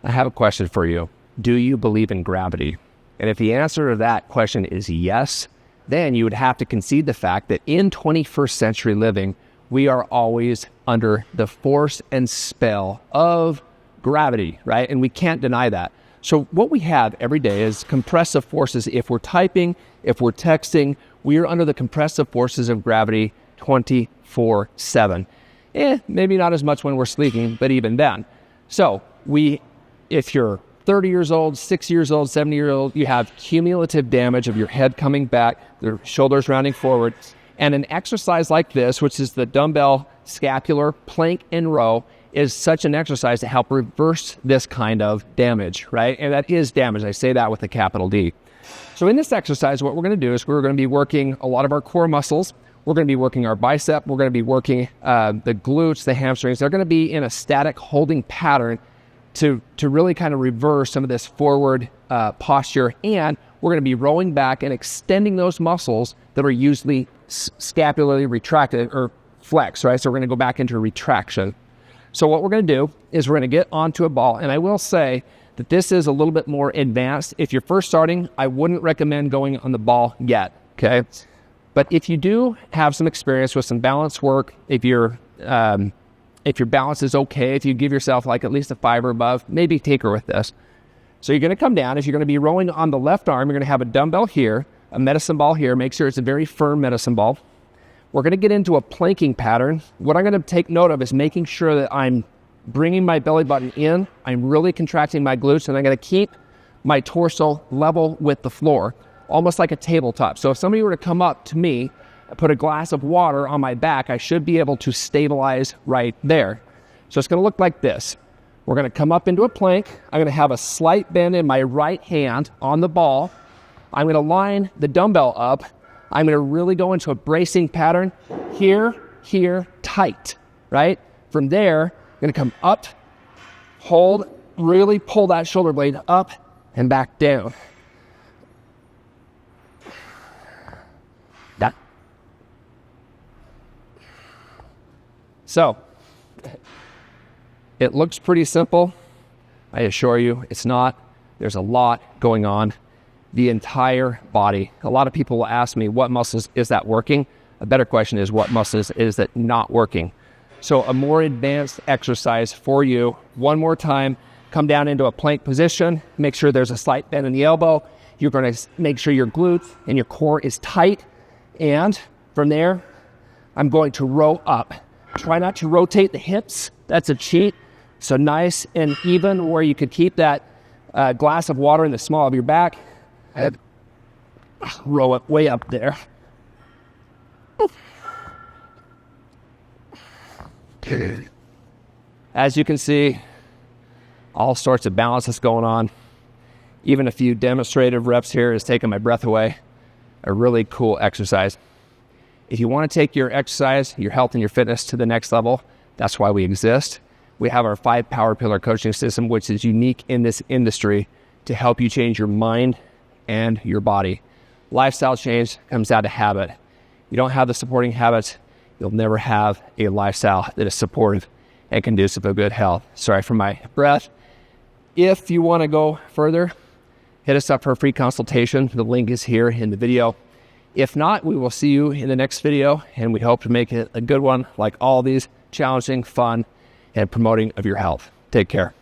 I have a question for you. Do you believe in gravity? And if the answer to that question is yes, then you would have to concede the fact that in 21st century living, we are always under the force and spell of gravity, right? And we can't deny that. So what we have every day is compressive forces. If we're typing, if we're texting, we are under the compressive forces of gravity 24/7. Maybe not as much when we're sleeping, but even then. So if you're 30 years old, 6 years old, 70 years old, you have cumulative damage of your head coming back, the shoulders rounding forward. And an exercise like this, which is the dumbbell scapular plank and row, is such an exercise to help reverse this kind of damage, right? And that is damage. I say that with a capital D. So in this exercise, what we're going to do is we're going to be working a lot of our core muscles. We're going to be working our bicep. We're going to be working the glutes, the hamstrings. They're going to be in a static holding pattern to really kind of reverse some of this forward posture. And we're going to be rowing back and extending those muscles that are usually scapularly retracted or flexed, right? So we're going to go back into retraction. So what we're going to do is we're going to get onto a ball. And I will say that this is a little bit more advanced. If you're first starting, I wouldn't recommend going on the ball yet, okay? But if you do have some experience with some balance work, if your balance is okay, if you give yourself like at least a 5 or above, maybe take her with this. So you're going to come down. If you're going to be rowing on the left arm, you're going to have a dumbbell here, a medicine ball here. Make sure it's a very firm medicine ball. We're going to get into a planking pattern. What I'm going to take note of is making sure that I'm bringing my belly button in. I'm really contracting my glutes, and I'm going to keep my torso level with the floor, almost like a tabletop. So if somebody were to come up to me, put a glass of water on my back, I should be able to stabilize right there. So it's going to look like this. We're going to come up into a plank. I'm going to have a slight bend in my right hand on the ball. I'm going to line the dumbbell up. I'm going to really go into a bracing pattern. Here, tight, right? From there, I'm going to come up, hold, really pull that shoulder blade up and back down. Done. So, it looks pretty simple. I assure you, it's not. There's a lot going on. The entire body. A lot of people will ask me, what muscles is that working? A better question is, what muscles is that not working? So a more advanced exercise for you. One more time, come down into a plank position. Make sure there's a slight bend in the elbow. You're going to make sure your glutes and your core is tight. And from there, I'm going to row up. Try not to rotate the hips. That's a cheat. So nice and even where you could keep that glass of water in the small of your back. And row it way up there. As you can see, all sorts of balance is going on. Even a few demonstrative reps here is taking my breath away. A really cool exercise. If you want to take your exercise, your health and your fitness to the next level, that's why we exist. We have our 5 power pillar coaching system, which is unique in this industry to help you change your mind and your body. Lifestyle change comes down to habit. You don't have the supporting habits, you'll never have a lifestyle that is supportive and conducive of good health. Sorry for my breath. If you want to go further, hit us up for a free consultation. The link is here in the video. If not, we will see you in the next video, and we hope to make it a good one like all these, challenging, fun, and promoting of your health. Take care.